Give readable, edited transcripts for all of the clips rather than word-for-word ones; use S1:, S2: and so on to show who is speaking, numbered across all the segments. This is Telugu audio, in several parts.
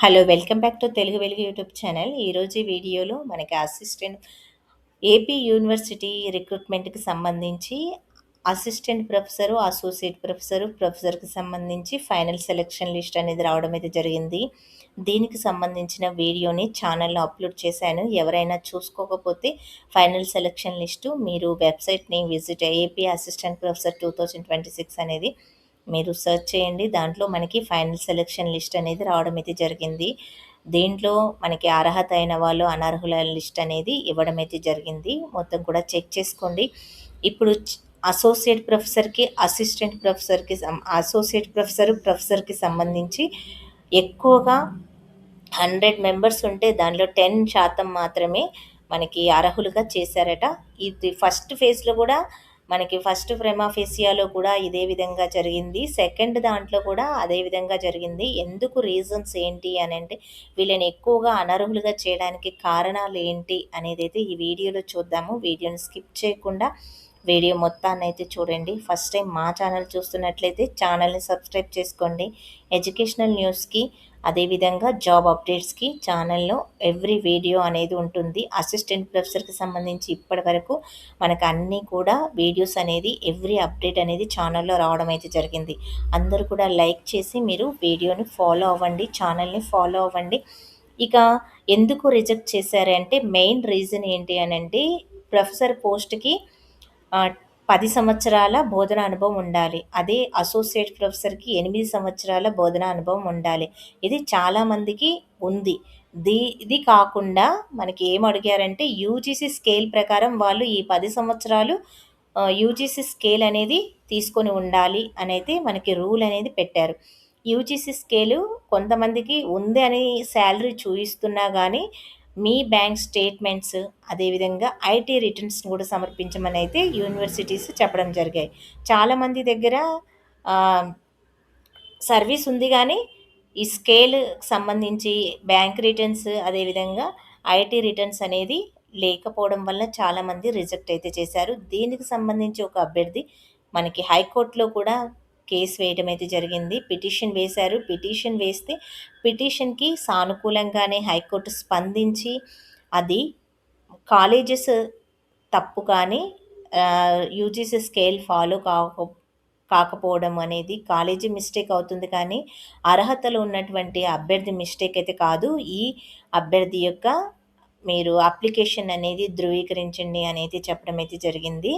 S1: Hello! Welcome back to Telugu వెలుగు యూట్యూబ్ ఛానల్. ఈరోజు ఈ వీడియోలో మనకి ఏపీ యూనివర్సిటీ రిక్రూట్మెంట్‌కి సంబంధించి అసిస్టెంట్ ప్రొఫెసరు, అసోసియేట్ ప్రొఫెసరు, ప్రొఫెసర్‌కి సంబంధించి ఫైనల్ సెలక్షన్ లిస్ట్ అనేది రావడం అయితే జరిగింది. దీనికి సంబంధించిన వీడియోని ఛానల్‌లో అప్‌లోడ్ చేశాను. ఎవరైనా చూసుకోకపోతే ఫైనల్ సెలక్షన్ లిస్టు మీరు వెబ్‌సైట్‌ని విజిట్ ఏపీ అసిస్టెంట్ ప్రొఫెసర్ 2026 అనేది మీరు సెర్చ్ చేయండి. దాంట్లో మనకి ఫైనల్ సెలక్షన్ లిస్ట్ అనేది రావడం అయితే జరిగింది. దీంట్లో మనకి అర్హత అయిన వాళ్ళు, అనర్హుల లిస్ట్ అనేది ఇవ్వడం అయితే జరిగింది. మొత్తం కూడా చెక్ చేసుకోండి. ఇప్పుడు అసోసియేట్ ప్రొఫెసర్‌కి, అసిస్టెంట్ ప్రొఫెసర్‌కి అసోసియేట్ ప్రొఫెసర్, ప్రొఫెసర్‌కి సంబంధించి ఎక్కువగా 100 మెంబర్స్ ఉంటే దానిలో 10% మాత్రమే మనకి అర్హులుగా చేశారట. ఇది ఫస్ట్ ఫేజ్‌లో కూడా మనకి ఫస్ట్ ప్రైమా ఫేసియాలో కూడా ఇదే విధంగా జరిగింది. సెకండ్ దాంట్లో కూడా అదే విధంగా జరిగింది. ఎందుకు రీజన్స్ ఏంటి అనంటే వీళ్ళని ఎక్కువగా అనర్హులుగా చేయడానికి కారణాలు ఏంటి అనేదైతే ఈ వీడియోలో చూద్దాము. వీడియోని స్కిప్ చేయకుండా వీడియో మొత్తాన్నైతే చూడండి. ఫస్ట్ టైం మా ఛానల్ చూస్తున్నట్లయితే ఛానల్‌ని సబ్స్క్రైబ్ చేసుకోండి. ఎడ్యుకేషనల్ న్యూస్‌కి అదేవిధంగా జాబ్ అప్డేట్స్‌కి ఛానల్‌లో ఎవ్రీ వీడియో అనేది ఉంటుంది. అసిస్టెంట్ ప్రొఫెసర్‌కి సంబంధించి ఇప్పటివరకు మనకు అన్నీ కూడా వీడియోస్ అనేది ఎవ్రీ అప్డేట్ అనేది ఛానల్‌లో రావడం అయితే జరిగింది. అందరూ కూడా లైక్ చేసి మీరు వీడియోని ఫాలో అవ్వండి. ఛానల్‌ని ఫాలో అవ్వండి. ఇక ఎందుకు రిజెక్ట్ చేశారంటే మెయిన్ రీజన్ ఏంటి అనంటే ప్రొఫెసర్ పోస్ట్‌కి 10 సంవత్సరాల బోధన అనుభవం ఉండాలి. అదే అసోసియేట్ ప్రొఫెసర్‌కి 8 సంవత్సరాల బోధన అనుభవం ఉండాలి. ఇది చాలామందికి ఉంది. ఇది కాకుండా మనకి ఏం అడిగారంటే యూజీసీ స్కేల్ ప్రకారం వాళ్ళు ఈ 10 సంవత్సరాలు యూజీసీ స్కేల్ అనేది తీసుకొని ఉండాలి అనైతే మనకి రూల్ అనేది పెట్టారు. యూజీసీ స్కేలు కొంతమందికి ఉంది అని శాలరీ చూయిస్తున్నా గానీ మీ బ్యాంక్ స్టేట్మెంట్స్ అదేవిధంగా ఐటీ రిటర్న్స్‌ని కూడా సమర్పించమని అయితే యూనివర్సిటీస్ చెప్పడం జరిగాయి. చాలామంది దగ్గర ఆహ్, సర్వీస్ ఉంది గానీ, ఈ స్కేల్‌కి సంబంధించి బ్యాంక్ రిటర్న్స్ అదేవిధంగా ఐటీ రిటర్న్స్ అనేది లేకపోవడం వల్ల చాలామంది రిజెక్ట్ అయితే చేశారు. దీనికి సంబంధించి ఒక అభ్యర్థి మనకి హైకోర్ట్‌లో కూడా కేస్ వేయడం అయితే జరిగింది. పిటిషన్ వేశారు. పిటిషన్ వేస్తే పిటిషన్‌కి సానుకూలంగానే హైకోర్టు స్పందించి అది కాలేజెస్ తప్పు కానీ యూజీసీ స్కేల్ ఫాలో కాకపోవడం అనేది కాలేజీ మిస్టేక్ అవుతుంది కానీ అర్హతలో ఉన్నటువంటి అభ్యర్థి మిస్టేక్ అయితే కాదు. ఈ అభ్యర్థి యొక్క మీరు అప్లికేషన్ అనేది ధృవీకరించండి అనేది చెప్పడం అయితే జరిగింది.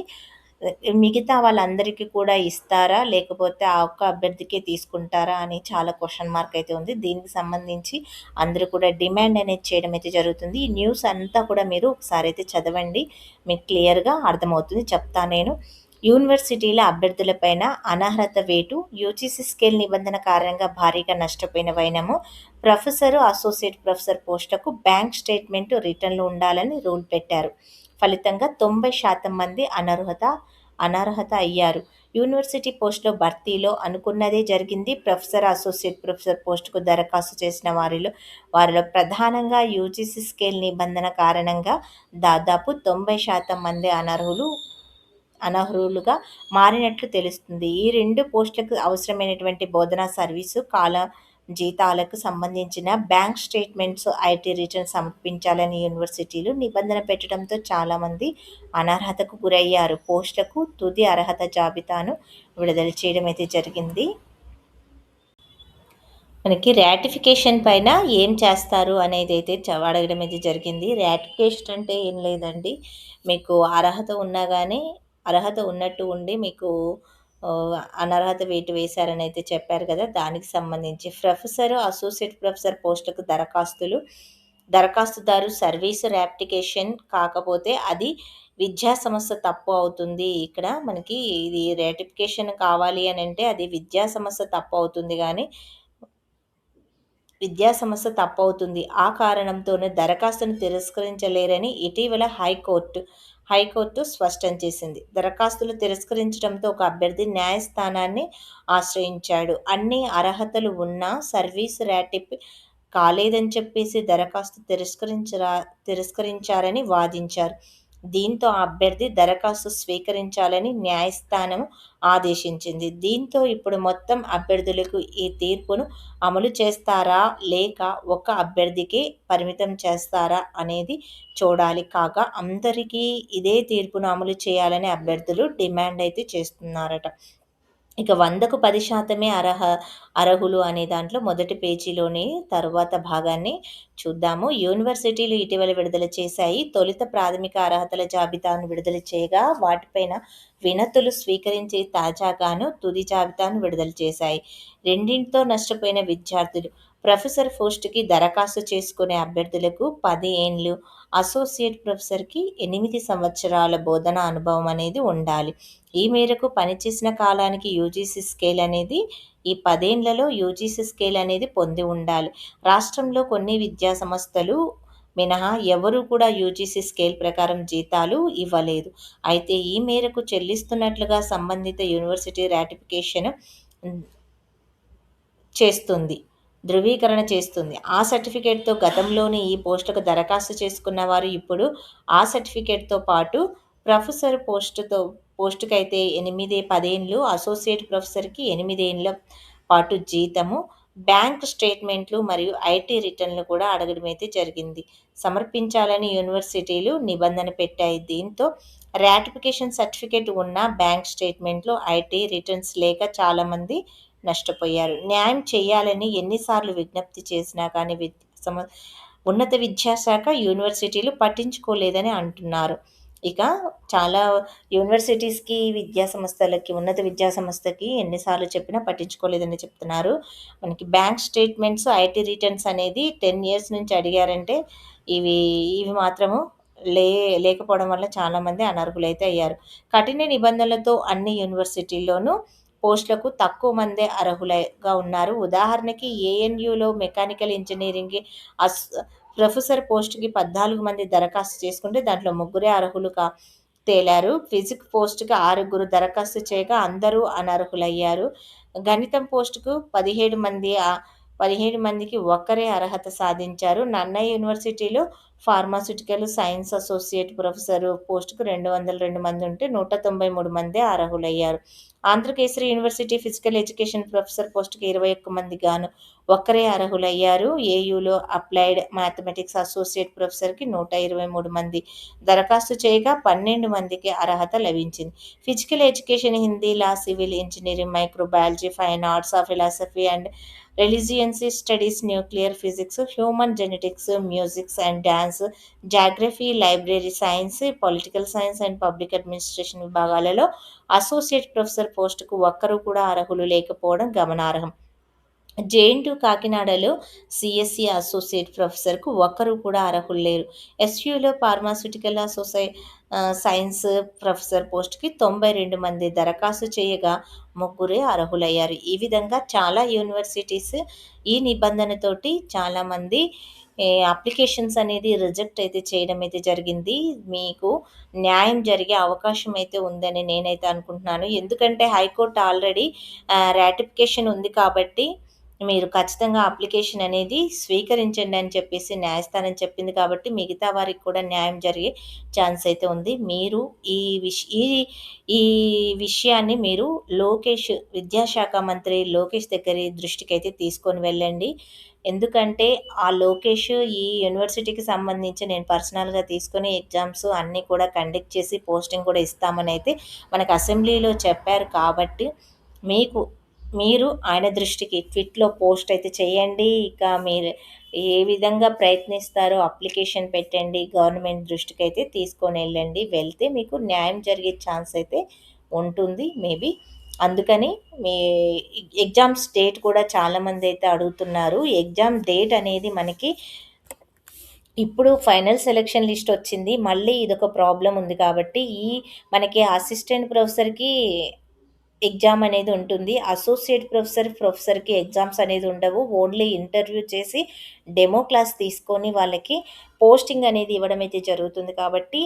S1: మిగతా వాళ్ళందరికీ కూడా ఇస్తారా? లేకపోతే ఆ ఒక్క అభ్యర్థికే తీసుకుంటారా? అని చాలా క్వెషన్ మార్క్ అయితే ఉంది. దీనికి సంబంధించి అందరూ కూడా డిమాండ్ అనేది చేయడం అయితే జరుగుతుంది. ఈ న్యూస్ అంతా కూడా మీరు ఒకసారి అయితే చదవండి. మీకు క్లియర్‌గా అర్థమవుతుంది. చెప్తా నేను. యూనివర్సిటీల అభ్యర్థులపైన అనర్హత వేటు యూజీసీ స్కేల్ నిబంధన కారణంగా భారీగా నష్టపోయిన వైనము ప్రొఫెసరు, అసోసియేట్ ప్రొఫెసర్ పోస్టులకు బ్యాంక్ స్టేట్మెంట్ రిటర్న్లు ఉండాలని రూల్ పెట్టారు. ఫలితంగా 90% మంది అనర్హత అయ్యారు. యూనివర్సిటీ పోస్టులో భర్తీలో అనుకున్నదే జరిగింది. ప్రొఫెసర్, అసోసియేట్ ప్రొఫెసర్ పోస్టుకు దరఖాస్తు చేసిన వారిలో ప్రధానంగా యూజీసీ స్కేల్ నిబంధన కారణంగా దాదాపు 90% మంది అనర్హులుగా మారినట్లు తెలుస్తుంది. ఈ 2 పోస్టులకు అవసరమైనటువంటి బోధనా సర్వీసు, జీతాలకు సంబంధించిన బ్యాంక్ స్టేట్మెంట్స్, ఐటీ రిటర్న్స్ సమర్పించాలని యూనివర్సిటీలు నిబంధన పెట్టడంతో చాలామంది అనర్హతకు గురయ్యారు. పోస్టులకు తుది అర్హత జాబితాను విడుదల చేయడం అయితే జరిగింది. మనకి రాటిఫికేషన్ పైన ఏం చేస్తారు అనేది అయితే అడగడం అయితే జరిగింది. రాటిఫికేషన్ అంటే ఏం లేదండి. మీకు అర్హత ఉన్నా గానీ అర్హత ఉన్నట్టు ఉండి మీకు అనర్హత వేటు వేశారని అయితే చెప్పారు కదా! దానికి సంబంధించి ప్రొఫెసర్, అసోసియేట్ ప్రొఫెసర్ పోస్టులకు దరఖాస్తుదారు సర్వీస్ రాటిఫికేషన్ కాకపోతే అది విద్యా సంస్థ తప్పు అవుతుంది. ఇక్కడ మనకి ఇది రాటిఫికేషన్ కావాలి అనంటే అది విద్యా సంస్థ తప్పు అవుతుంది గానీ విద్యాసంస్థ తప్పవుతుంది. ఆ కారణంతోనే దరఖాస్తును తిరస్కరించలేరని ఇటీవల హైకోర్టు స్పష్టం చేసింది. దరఖాస్తులు తిరస్కరించడంతో ఒక అభ్యర్థి న్యాయస్థానాన్ని ఆశ్రయించాడు. అన్ని అర్హతలు ఉన్నా సర్వీస్ కాలేదని చెప్పేసి దరఖాస్తు తిరస్కరించారని వాదించారు. దీంతో ఆ అభ్యర్థి దరఖాస్తు స్వీకరించాలని న్యాయస్థానం ఆదేశించింది. దీంతో ఇప్పుడు మొత్తం అభ్యర్థులకు ఈ తీర్పును అమలు చేస్తారా? లేక ఒక అభ్యర్థికే పరిమితం చేస్తారా అనేది చూడాలి. కాగా అందరికీ ఇదే తీర్పును అమలు చేయాలని అభ్యర్థులు డిమాండ్ అయితే చేస్తున్నారట. ఇక 100కు 10% అర్హులు అనే దాంట్లో మొదటి పేజీలోని తరువాత భాగాన్ని చూద్దాము. యూనివర్సిటీలు ఇటీవల విడుదల చేశాయి. తొలుత ప్రాథమిక అర్హతల జాబితాను విడుదల చేయగా వాటిపైన వినతులు స్వీకరించి తాజాగాను తుది జాబితాను విడుదల చేశాయి. రెండింటితో నష్టపోయిన విద్యార్థులు ప్రొఫెసర్ పోస్టుకి దరఖాస్తు చేసుకునే అభ్యర్థులకు 10 ఏండ్లు, అసోసియేట్ ప్రొఫెసర్‌కి 8 సంవత్సరాల బోధనా అనుభవం అనేది ఉండాలి. ఈ మేరకు పనిచేసిన కాలానికి యూజీసీ స్కేల్ అనేది ఈ 10 ఏండ్లలో యూజీసీ స్కేల్ అనేది పొంది ఉండాలి. రాష్ట్రంలో కొన్ని విద్యా సంస్థలు మినహా ఎవరూ కూడా యూజీసీ స్కేల్ ప్రకారం జీతాలు ఇవ్వలేదు. అయితే ఈ మేరకు చెల్లిస్తున్నట్లుగా సంబంధిత యూనివర్సిటీ రాటిఫికేషన్ చేస్తుంది. ధృవీకరణ చేస్తుంది. ఆ సర్టిఫికేట్‌తో గతంలోనే ఈ పోస్టుకు దరఖాస్తు చేసుకున్న వారు ఇప్పుడు ఆ సర్టిఫికేట్‌తో పాటు ప్రొఫెసర్ పోస్టుకైతే 10 ఏండ్లు, అసోసియేట్ ప్రొఫెసర్‌కి 8 ఏండ్ల పాటు జీతము, బ్యాంక్ స్టేట్‌మెంట్లు మరియు ఐటీ రిటర్న్‌లు కూడా అడగడమైతే జరిగింది. సమర్పించాలని యూనివర్సిటీలు నిబంధన పెట్టాయి. దీంతో రాటిఫికేషన్ సర్టిఫికేట్ ఉన్న బ్యాంక్ స్టేట్‌మెంట్లు, ఐటీ రిటర్న్స్ లేక చాలామంది నష్టపోయారు. న్యాయం చేయాలని ఎన్నిసార్లు విజ్ఞప్తి చేసినా కానీ ఉన్నత విద్యాశాఖ, యూనివర్సిటీలు పట్టించుకోలేదని అంటున్నారు. ఇక చాలా యూనివర్సిటీస్‌కి, ఉన్నత విద్యా సంస్థకి ఎన్నిసార్లు చెప్పినా పట్టించుకోలేదని చెప్తున్నారు. మనకి బ్యాంక్ స్టేట్‌మెంట్స్, ఐటీ రిటర్న్స్ అనేది 10 ఇయర్స్ నుంచి అడిగారంటే ఇవి ఇవి మాత్రము లే లేకపోవడం వల్ల చాలామంది అనర్హులైతే అయ్యారు. కఠిన నిబంధనలతో అన్ని యూనివర్సిటీల్లోనూ పోస్టులకు తక్కువ మందే అర్హులుగా ఉన్నారు. ఉదాహరణకి ఏఎన్యూలో మెకానికల్ ఇంజనీరింగ్ అస్ ప్రొఫెసర్ పోస్ట్‌కి 14 మంది దరఖాస్తు చేసుకుంటే దాంట్లో ముగ్గురే అర్హులుగా తేలారు. ఫిజిక్స్ పోస్ట్‌కి 6 దరఖాస్తు చేయగా అందరూ అనర్హులయ్యారు. గణితం పోస్టుకు 17 మందికి ఒక్కరే అర్హత సాధించారు. నన్నయ్య యూనివర్సిటీలో ఫార్మాస్యూటికల్ సైన్స్ అసోసియేట్ ప్రొఫెసర్ పోస్టుకు 202 మంది ఉంటే 193 మందే అర్హులయ్యారు. Andhrakesari university physical education professor పోస్టుకి 21 మంది గాను ఒక్కరే అర్హులయ్యారు. ఏయూలో అప్లైడ్ మ్యాథమెటిక్స్ అసోసియేట్ ప్రొఫెసర్‌కి 123 మంది దరఖాస్తు చేయగా 12 మందికి అర్హత లభించింది. Physical education Hindi, law, civil engineering, microbiology, fine arts, philosophy and religions studies, nuclear physics, human genetics, musics and dance, geography, library science, political science and public administration విభాగాలలో అసోసియేట్ ప్రొఫెసర్ పోస్టుకు ఒక్కరు కూడా అర్హులు లేకపోవడం గమనార్హం. జేఎన్‌టీయూ కాకినాడలో సీఎస్ఈ అసోసియేట్ ప్రొఫెసర్‌కు ఒక్కరు కూడా అర్హులు లేరు. ఎస్యూలో ఫార్మాస్యూటికల్ సైన్స్ ప్రొఫెసర్ పోస్ట్‌కి 92 మంది దరఖాస్తు చేయగా ముగ్గురే అర్హులయ్యారు. ఈ విధంగా చాలా యూనివర్సిటీస్ ఈ నిబంధనతోటి చాలామంది అప్లికేషన్స్ అనేది రిజెక్ట్ అయితే చేయడం అయితే జరిగింది. మీకు న్యాయం జరిగే అవకాశం అయితే ఉందని నేనైతే అనుకుంటున్నాను. ఎందుకంటే హైకోర్టు ఆల్రెడీ రాటిఫికేషన్ ఉంది కాబట్టి మీరు ఖచ్చితంగా అప్లికేషన్ అనేది స్వీకరించండి అని చెప్పేసి న్యాయస్థానం చెప్పింది కాబట్టి మిగతా వారికి కూడా న్యాయం జరిగే ఛాన్స్ అయితే ఉంది. మీరు ఈ విష్ ఈ ఈ విషయాన్ని మీరు విద్యాశాఖ మంత్రి లోకేష్ దృష్టికైతే తీసుకొని వెళ్ళండి. ఎందుకంటే ఆ లోకేష్ ఈ యూనివర్సిటీకి సంబంధించి నేను పర్సనల్‌గా తీసుకొని ఎగ్జామ్స్ అన్నీ కూడా కండక్ట్ చేసి పోస్టింగ్ కూడా ఇస్తామని అయితే మనకు అసెంబ్లీలో చెప్పారు కాబట్టి మీకు మీరు ఆయన దృష్టికి ట్వీట్‌లో పోస్ట్ అయితే చేయండి. ఇక మీరు ఏ విధంగా ప్రయత్నిస్తారో అప్లికేషన్ పెట్టండి. గవర్నమెంట్ దృష్టికైతే తీసుకొనెళ్ళండి. వెళ్తే మీకు న్యాయం జరిగే ఛాన్స్ అయితే ఉంటుంది మేబీ. అందుకని మీ ఎగ్జామ్స్ డేట్ కూడా చాలామందైతే అడుగుతున్నారు. ఎగ్జామ్ డేట్ అనేది మనకి ఇప్పుడు ఫైనల్ సెలక్షన్ లిస్ట్ వచ్చింది. మళ్ళీ ఇదొక ప్రాబ్లమ్ ఉంది కాబట్టి మనకి అసిస్టెంట్ ప్రొఫెసర్‌కి ఎగ్జామ్ అనేది ఉంటుంది. అసోసియేట్ ప్రొఫెసర్‌కి ఎగ్జామ్స్ అనేది ఉండవు. ఓన్లీ ఇంటర్వ్యూ చేసి డెమో క్లాస్ తీసుకొని వాళ్ళకి పోస్టింగ్ అనేది ఇవ్వడం అయితే జరుగుతుంది కాబట్టి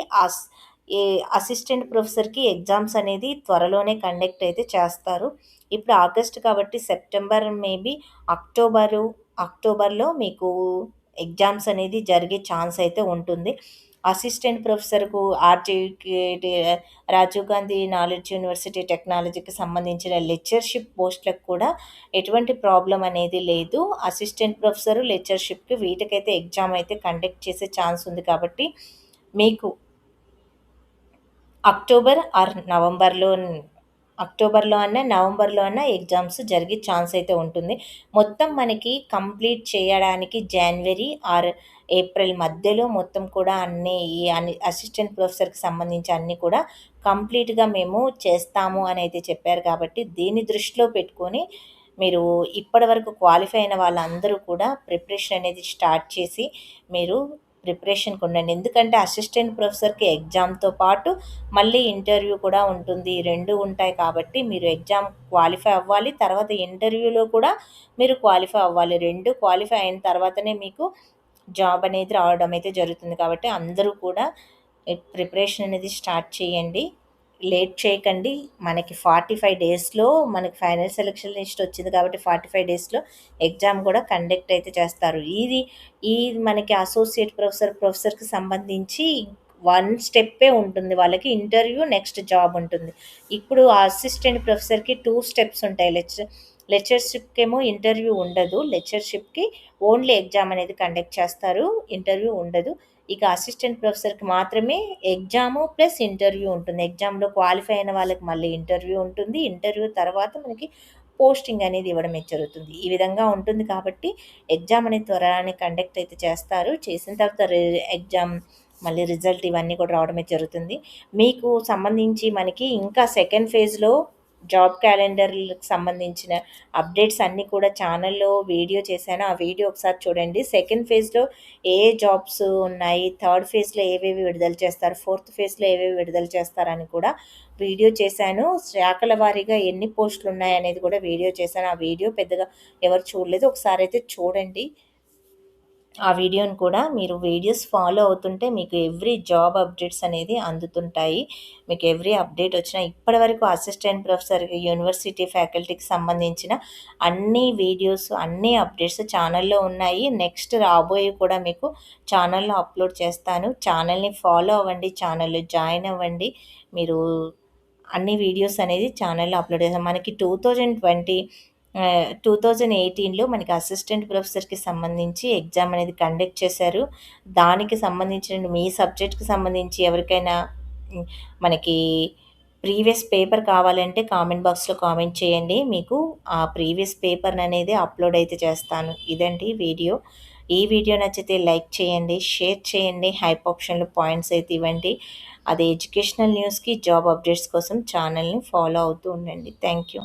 S1: ఈ అసిస్టెంట్ ప్రొఫెసర్‌కి ఎగ్జామ్స్ అనేది త్వరలోనే కండక్ట్ అయితే చేస్తారు. ఇప్పుడు ఆగస్ట్ కాబట్టి సెప్టెంబర్ మేబీ అక్టోబర్‌లో మీకు ఎగ్జామ్స్ అనేది జరిగే ఛాన్స్ అయితే ఉంటుంది. అసిస్టెంట్ ప్రొఫెసర్‌కు RJK Rajiv Gandhi knowledge university టెక్నాలజీకి సంబంధించిన లెక్చర్‌షిప్ పోస్ట్‌లకు కూడా ఎటువంటి ప్రాబ్లమ్ అనేది లేదు. అసిస్టెంట్ ప్రొఫెసర్, లెక్చర్‌షిప్‌కి వీటికైతే ఎగ్జామ్ అయితే కండక్ట్ చేసే ఛాన్స్ ఉంది కాబట్టి మీకు అక్టోబర్ ఆర్ అక్టోబర్‌లో అన్నా, నవంబర్‌లో అన్నా ఎగ్జామ్స్ జరిగే ఛాన్స్ అయితే ఉంటుంది. మొత్తం మనకి కంప్లీట్ చేయడానికి జనవరి ఆర్ ఏప్రిల్ మధ్యలో మొత్తం కూడా అన్ని అసిస్టెంట్ ప్రొఫెసర్‌కి సంబంధించి అన్నీ కూడా కంప్లీట్‌గా మేము చేస్తాము అనైతే చెప్పారు కాబట్టి, దీన్ని దృష్టిలో పెట్టుకొని మీరు ఇప్పటివరకు క్వాలిఫై అయిన వాళ్ళందరూ కూడా ప్రిపరేషన్ అనేది స్టార్ట్ చేసి మీరు ప్రిపరేషన్‌కి ఉండండి. ఎందుకంటే అసిస్టెంట్ ప్రొఫెసర్‌కి ఎగ్జామ్‌తో పాటు మళ్ళీ ఇంటర్వ్యూ కూడా ఉంటుంది. 2 ఉంటాయి కాబట్టి మీరు ఎగ్జామ్ క్వాలిఫై అవ్వాలి. తర్వాత ఇంటర్వ్యూలో కూడా మీరు క్వాలిఫై అవ్వాలి. 2 క్వాలిఫై అయిన తర్వాతనే మీకు జాబ్ అనేది రావడం అయితే జరుగుతుంది. కాబట్టి అందరూ కూడా ప్రిపరేషన్ అనేది స్టార్ట్ చేయండి. లేట్ చేయకండి. మనకి 45 డేస్‌లో మనకి ఫైనల్ సెలక్షన్ లిస్ట్ వచ్చింది కాబట్టి 45 డేస్‌లో ఎగ్జామ్ కూడా కండక్ట్ అయితే చేస్తారు. ఈ మనకి అసోసియేట్ ప్రొఫెసర్‌కి సంబంధించి 1 స్టెప్పే ఉంటుంది. వాళ్ళకి ఇంటర్వ్యూ, నెక్స్ట్ జాబ్ ఉంటుంది. ఇప్పుడు అసిస్టెంట్ ప్రొఫెసర్‌కి 2 స్టెప్స్ ఉంటాయి. లెక్చర్‌షిప్‌కేమో ఇంటర్వ్యూ ఉండదు. లెక్చర్‌షిప్‌కి ఓన్లీ ఎగ్జామ్ అనేది కండక్ట్ చేస్తారు. ఇంటర్వ్యూ ఉండదు. ఇక అసిస్టెంట్ ప్రొఫెసర్‌కి మాత్రమే ఎగ్జాము ప్లస్ ఇంటర్వ్యూ ఉంటుంది. ఎగ్జామ్‌లో క్వాలిఫై అయిన వాళ్ళకి మళ్ళీ ఇంటర్వ్యూ ఉంటుంది. ఇంటర్వ్యూ తర్వాత మనకి పోస్టింగ్ అనేది ఇవ్వడమే జరుగుతుంది. ఈ విధంగా ఉంటుంది కాబట్టి ఎగ్జామ్ అనేది త్వరగానే కండక్ట్ అయితే చేస్తారు. చేసిన తర్వాత ఎగ్జామ్ మళ్ళీ రిజల్ట్ ఇవన్నీ కూడా రావడమే జరుగుతుంది. మీకు సంబంధించి మనకి ఇంకా సెకండ్ ఫేజ్‌లో జాబ్ క్యాలెండర్‌కి సంబంధించిన అప్డేట్స్ అన్నీ కూడా ఛానల్‌లో వీడియో చేశాను. ఆ వీడియో ఒకసారి చూడండి. సెకండ్ ఫేజ్‌లో ఏ జాబ్స్ ఉన్నాయి, థర్డ్ ఫేజ్‌లో ఏవేవి విడుదల చేస్తారు, ఫోర్త్ ఫేజ్‌లో ఏవేవి విడుదల చేస్తారని కూడా వీడియో చేశాను. శాఖల వారీగా ఎన్ని పోస్టులున్నాయనేది కూడా వీడియో చేశాను. ఆ వీడియో పెద్దగా ఎవరు చూడలేదు. ఒకసారైతే చూడండి. ఆ వీడియోని కూడా మీరు వీడియోస్ ఫాలో అవుతుంటే మీకు ఎవ్రీ జాబ్ అప్డేట్స్ అనేది అందుతుంటాయి. మీకు ఎవ్రీ అప్డేట్ వచ్చినా ఇప్పటివరకు అసిస్టెంట్ ప్రొఫెసర్ యూనివర్సిటీ ఫ్యాకల్టీకి సంబంధించిన అన్ని వీడియోస్, అన్ని అప్డేట్స్ ఛానల్‌లో ఉన్నాయి. నెక్స్ట్ రాబోయేవి కూడా మీకు ఛానల్‌లో అప్లోడ్ చేస్తాను. ఛానల్‌ని ఫాలో అవ్వండి. ఛానల్‌లో జాయిన్ అవ్వండి. మీరు అన్ని వీడియోస్ అనేది ఛానల్‌లో అప్లోడ్ చేసాం. మనకి 2018లో మనకి అసిస్టెంట్ ప్రొఫెసర్‌కి సంబంధించి ఎగ్జామ్ అనేది కండక్ట్ చేశారు. దానికి సంబంధించిన మీ సబ్జెక్ట్‌కి సంబంధించి ఎవరికైనా హ్మ్, మనకి ప్రీవియస్ పేపర్ కావాలంటే కామెంట్ బాక్స్‌లో కామెంట్ చేయండి. మీకు ఆ ప్రీవియస్ పేపర్‌ననేది అప్లోడ్ అయితే చేస్తాను. ఇదండి వీడియో. ఈ వీడియో నచ్చితే లైక్ చేయండి, షేర్ చేయండి, హైప్ ఆప్షన్‌లో పాయింట్స్ అయితే ఇవ్వండి. అదే ఎడ్యుకేషనల్ న్యూస్‌కి, జాబ్ అప్డేట్స్ కోసం ఛానల్‌ని ఫాలో అవుతూ ఉండండి. Thank you.